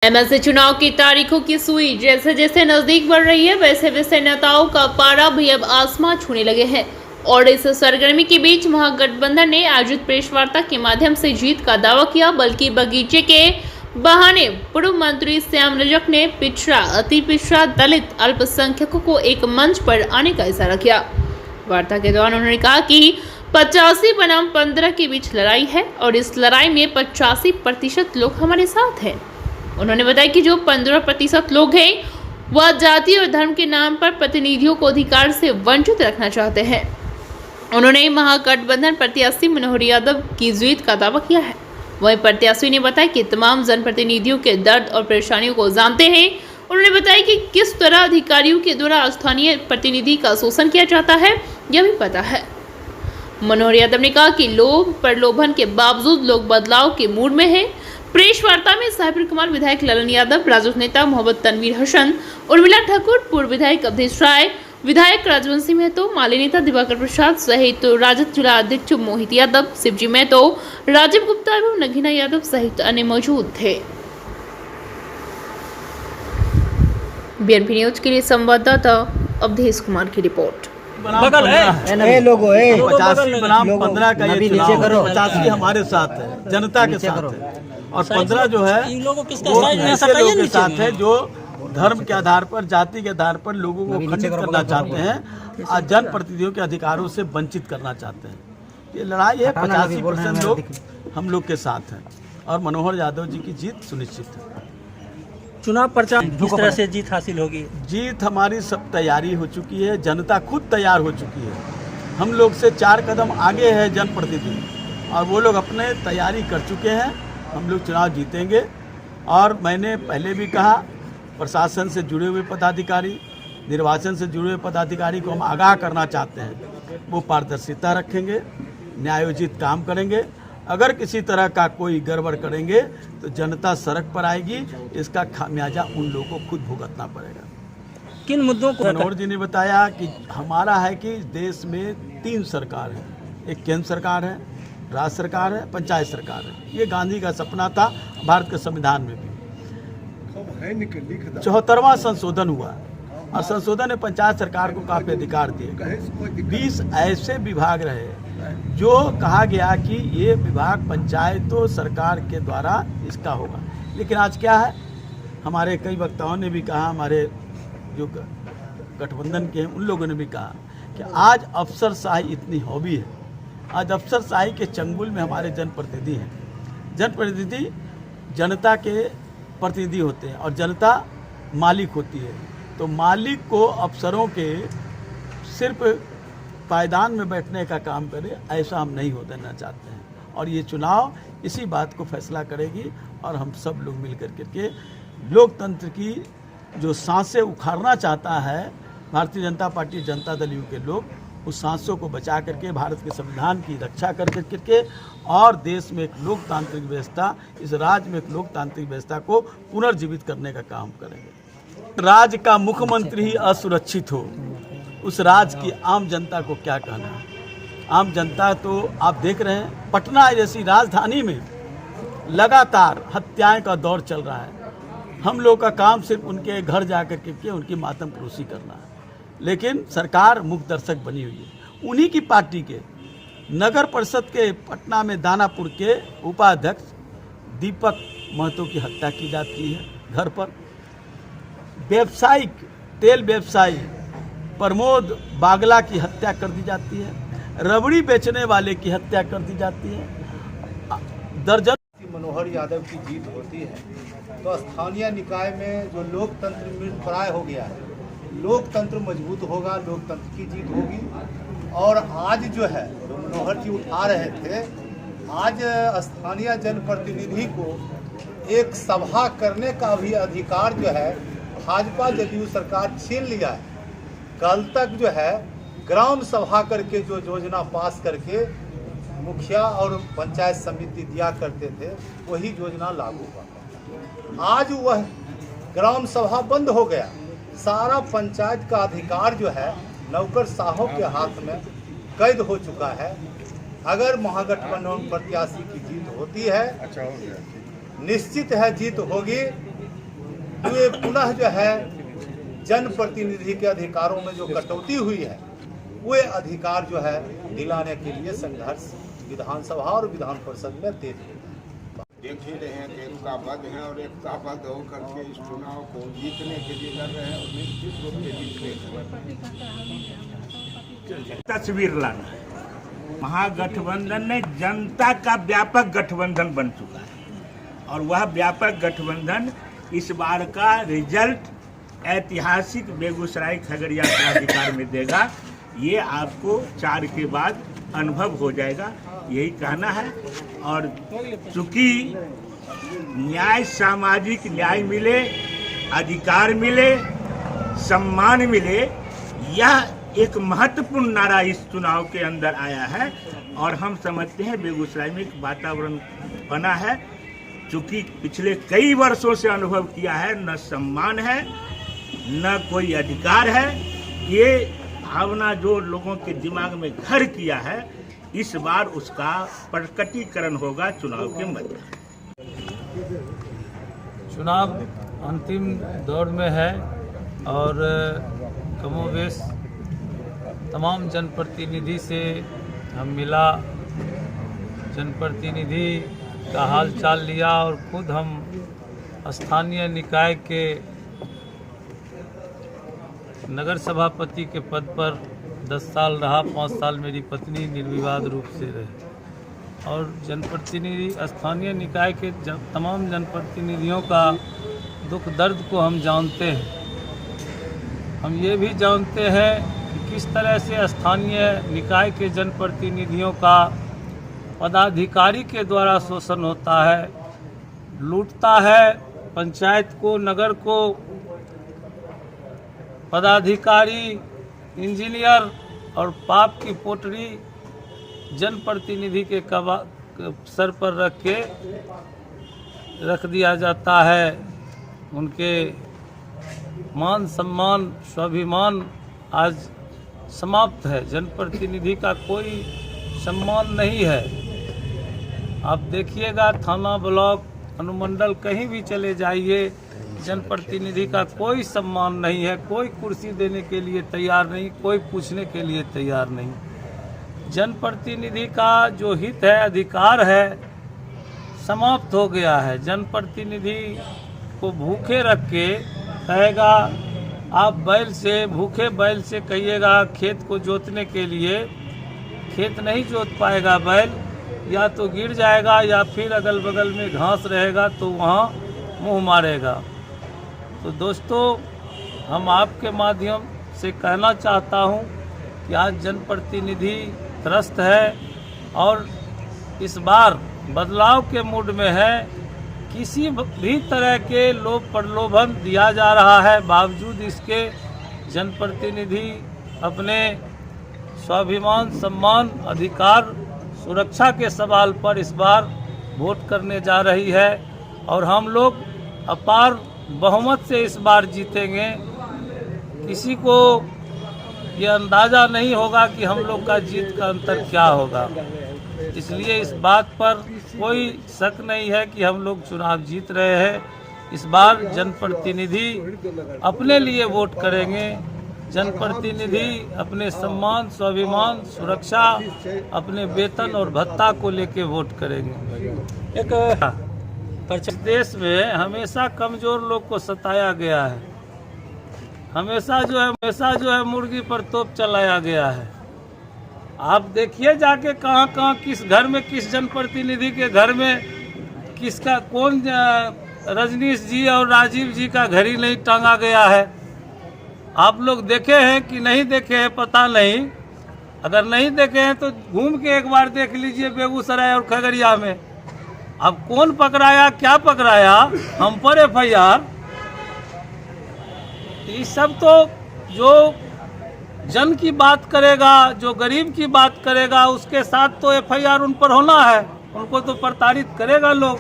MLC चुनाव की तारीखों की सुई जैसे जैसे नजदीक बढ़ रही है, वैसे वैसे नेताओं का पारा भी अब आसमां छूने लगे हैं। और इस सरगर्मी के बीच महागठबंधन ने आयोजित प्रेस वार्ता के माध्यम से जीत का दावा किया, बल्कि बगीचे के बहाने पूर्व मंत्री श्याम रजक ने पिछड़ा, अति पिछड़ा, दलित, अल्पसंख्यकों को एक मंच पर आने का इशारा किया। वार्ता के दौरान उन्होंने कहा कि 85 बनाम 15 के बीच लड़ाई है और इस लड़ाई में 85% लोग हमारे साथ हैं। उन्होंने बताया कि जो 15% लोग हैं वह जाति और धर्म के नाम पर प्रतिनिधियों को अधिकार से वंचित रखना चाहते हैं। उन्होंने महागठबंधन प्रत्याशी मनोहर यादव की जीत का दावा किया है। वहीं प्रत्याशी ने बताया कि तमाम जनप्रतिनिधियों के दर्द और परेशानियों को जानते हैं। उन्होंने बताया कि किस तरह अधिकारियों के द्वारा स्थानीय प्रतिनिधि का शोषण किया जाता है, यह भी पता है। मनोहर यादव ने कहा कि लोभ प्रलोभन के बावजूद लोग बदलाव के मूड में हैं। प्रेस वार्ता में साहिबपुर कमाल विधायक ललन यादव, राजद नेता मोहम्मद तनवीर हसन, उर्मिला ठाकुर, पूर्व विधायक अवधेश राय, विधायक राजवंशी महतो, माले नेता दिवाकर प्रसाद सहित राजद जिला अध्यक्ष मोहित यादव, शिवजी महतो, राजीव गुप्ता एवं नगीना यादव सहित अन्य मौजूद थे। बीएनपी न्यूज के लिए संवाददाता अवधेश कुमार की रिपोर्ट। बगल है लोगों 85 बनाम 15 का ये चुनाव 85 हमारे साथ है, जनता के साथ है, और 15 जो है वो ऐसे लोगों के साथ है जो धर्म के आधार पर, जाति के आधार पर लोगों को खंडित करना चाहते हैं और जनप्रतिनिधियों के अधिकारों से वंचित करना चाहते हैं। ये लड़ाई है, 85% लोग हम लोग के साथ हैं और मनोहर यादव जी की जीत सुनिश्चित है। चुनाव प्रचार किस तरह से जीत हासिल होगी? जीत हमारी सब तैयारी हो चुकी है, जनता खुद तैयार हो चुकी है। हम लोग से 4 कदम आगे है जनप्रतिनिधि और वो लोग अपने तैयारी कर चुके हैं। हम लोग चुनाव जीतेंगे। और मैंने पहले भी कहा, प्रशासन से जुड़े हुए पदाधिकारी, निर्वाचन से जुड़े हुए पदाधिकारी को हम आगाह करना चाहते हैं। वो पारदर्शिता रखेंगे, न्यायोचित काम करेंगे। अगर किसी तरह का कोई गड़बड़ करेंगे तो जनता सड़क पर आएगी। इसका खामियाजा उन लोगों को खुद भुगतना पड़ेगा। किन मुद्दों को? मनोहर जी ने बताया कि हमारा है कि देश में 3 सरकार है, एक केंद्र सरकार है, राज्य सरकार है, पंचायत सरकार है। ये गांधी का सपना था, भारत के संविधान में भी 74वां संशोधन हुआ और संशोधन ने पंचायत सरकार को काफी अधिकार दिए। 20 ऐसे विभाग रहे जो कहा गया कि ये विभाग पंचायतों सरकार के द्वारा इसका होगा। लेकिन आज क्या है, हमारे कई वक्ताओं ने भी कहा, हमारे जो गठबंधन के हैं उन लोगों ने भी कहा कि आज अफसरशाही इतनी हॉबी है। आज अफसरशाही के चंगुल में हमारे जनप्रतिनिधि हैं। जनप्रतिनिधि जनता के प्रतिनिधि होते हैं और जनता मालिक होती है। तो मालिक को अफसरों के सिर्फ पायदान में बैठने का काम करे, ऐसा हम नहीं हो देना चाहते हैं। और ये चुनाव इसी बात को फैसला करेगी और हम सब लोग मिल कर के लोकतंत्र की जो सांसें उखाड़ना चाहता है भारतीय जनता पार्टी, जनता दल यू के लोग, उस सांसों को बचा करके भारत के संविधान की रक्षा कर करके और देश में एक लोकतांत्रिक व्यवस्था, इस राज्य में एक लोकतांत्रिक व्यवस्था को पुनर्जीवित करने का काम करेंगे। राज्य का मुख्यमंत्री ही असुरक्षित हो, उस राज्य की आम जनता को क्या कहना है? आम जनता तो आप देख रहे हैं, पटना जैसी राजधानी में लगातार हत्याएं का दौर चल रहा है। हम लोग का काम सिर्फ उनके घर जाकर के उनकी मातम परोसी करना है। लेकिन सरकार मुख्य दर्शक बनी हुई है। उन्हीं की पार्टी के नगर परिषद के पटना में दानापुर के उपाध्यक्ष दीपक महतो की हत्या की जाती है घर पर। व्यवसायिक तेल व्यवसायी प्रमोद बागला की हत्या कर दी जाती है। रबड़ी बेचने वाले की हत्या कर दी जाती है। दर्जन मनोहर यादव की जीत होती है तो स्थानीय निकाय में जो लोकतंत्र मृतप्राय हो गया है, लोकतंत्र मजबूत होगा, लोकतंत्र की जीत होगी। और आज जो है जो मनोहर जी उठा रहे थे, आज स्थानीय जनप्रतिनिधि को एक सभा करने का भी अधिकार जो है भाजपा जदयू सरकार छीन लिया है। कल तक जो है ग्राम सभा करके जो योजना पास करके मुखिया और पंचायत समिति दिया करते थे, वही योजना लागू हुआ। आज वह ग्राम सभा बंद हो गया। सारा पंचायत का अधिकार जो है नौकरशाहों के हाथ में कैद हो चुका है। अगर महागठबंधन प्रत्याशी की जीत होती है, निश्चित है जीत होगी। ये पुनः जो है जनप्रतिनिधि के अधिकारों में जो कटौती हुई है वे अधिकार जो है दिलाने के लिए संघर्ष विधानसभा और विधान परिषद में तेज है। देख ही रहे हैं कि एकता बद्ध है और एकता बद्ध होकर के इस चुनाव को जीतने के लिए लड़ रहे हैं और निश्चित रूप से जीतने। तस्वीर लाना है, महागठबंधन ने जनता का व्यापक गठबंधन बन चुका है और वह व्यापक गठबंधन इस बार का रिजल्ट ऐतिहासिक बेगूसराय खगड़िया प्राधिकार में देगा। ये आपको 4 के बाद अनुभव हो जाएगा, यही कहना है। और चूंकि न्याय, सामाजिक न्याय मिले, अधिकार मिले, सम्मान मिले, यह एक महत्वपूर्ण नारा इस चुनाव के अंदर आया है और हम समझते हैं बेगूसराय में एक वातावरण बना है। चूंकि पिछले कई वर्षों से अनुभव किया है, न सम्मान है न कोई अधिकार है, ये भावना जो लोगों के दिमाग में घर किया है, इस बार उसका प्रकटीकरण होगा चुनाव के मध्य। चुनाव अंतिम दौर में है और कमोबेश तमाम जनप्रतिनिधि से हम मिला, जनप्रतिनिधि का हाल चाल लिया और खुद हम स्थानीय निकाय के नगर सभापति के पद पर 10 साल रहा, 5 साल मेरी पत्नी निर्विवाद रूप से रहे और जनप्रतिनिधि स्थानीय निकाय के तमाम जनप्रतिनिधियों का दुख दर्द को हम जानते हैं। हम ये भी जानते हैं कि किस तरह से स्थानीय निकाय के जनप्रतिनिधियों का पदाधिकारी के द्वारा शोषण होता है, लूटता है पंचायत को, नगर को। पदाधिकारी, इंजीनियर और पाप की पोटरी जनप्रतिनिधि के सर पर रख दिया जाता है। उनके मान सम्मान, स्वाभिमान आज समाप्त है। जनप्रतिनिधि का कोई सम्मान नहीं है। आप देखिएगा, थाना, ब्लॉक, अनुमंडल कहीं भी चले जाइए, जनप्रतिनिधि का कोई सम्मान नहीं है। कोई कुर्सी देने के लिए तैयार नहीं, कोई पूछने के लिए तैयार नहीं। जनप्रतिनिधि का जो हित है, अधिकार है, समाप्त हो गया है। जनप्रतिनिधि को भूखे रख के कहेगा, आप बैल से, भूखे बैल से कहिएगा खेत को जोतने के लिए, खेत नहीं जोत पाएगा बैल, या तो गिर जाएगा या फिर अगल बगल में घास रहेगा तो वहाँ मुँह मारेगा। तो दोस्तों, हम आपके माध्यम से कहना चाहता हूं कि आज जनप्रतिनिधि त्रस्त है और इस बार बदलाव के मूड में है। किसी भी तरह के लोभ प्रलोभन दिया जा रहा है, बावजूद इसके जनप्रतिनिधि अपने स्वाभिमान, सम्मान, अधिकार, सुरक्षा के सवाल पर इस बार वोट करने जा रही है और हम लोग अपार बहुमत से इस बार जीतेंगे। किसी को ये अंदाज़ा नहीं होगा कि हम लोग का जीत का अंतर क्या होगा। इसलिए इस बात पर कोई शक नहीं है कि हम लोग चुनाव जीत रहे हैं। इस बार जनप्रतिनिधि अपने लिए वोट करेंगे। जनप्रतिनिधि अपने सम्मान, स्वाभिमान, सुरक्षा, अपने वेतन और भत्ता को लेके वोट करेंगे। एक देश में हमेशा कमजोर लोग को सताया गया है, हमेशा जो है मुर्गी पर तोप चलाया गया है। आप देखिए जाके कहाँ किस घर में, किस जनप्रतिनिधि के घर में किसका, कौन रजनीश जी और राजीव जी का घड़ी नहीं टांगा गया है। आप लोग देखे हैं कि नहीं देखे हैं पता नहीं। अगर नहीं देखे हैं तो घूम के एक बार देख लीजिए बेगूसराय और खगड़िया में। अब कौन पकड़ाया, क्या पकड़ाया, हम पर FIR। ये सब तो जो जन की बात करेगा, जो गरीब की बात करेगा, उसके साथ तो FIR उन पर होना है। उनको तो प्रताड़ित करेगा लोग।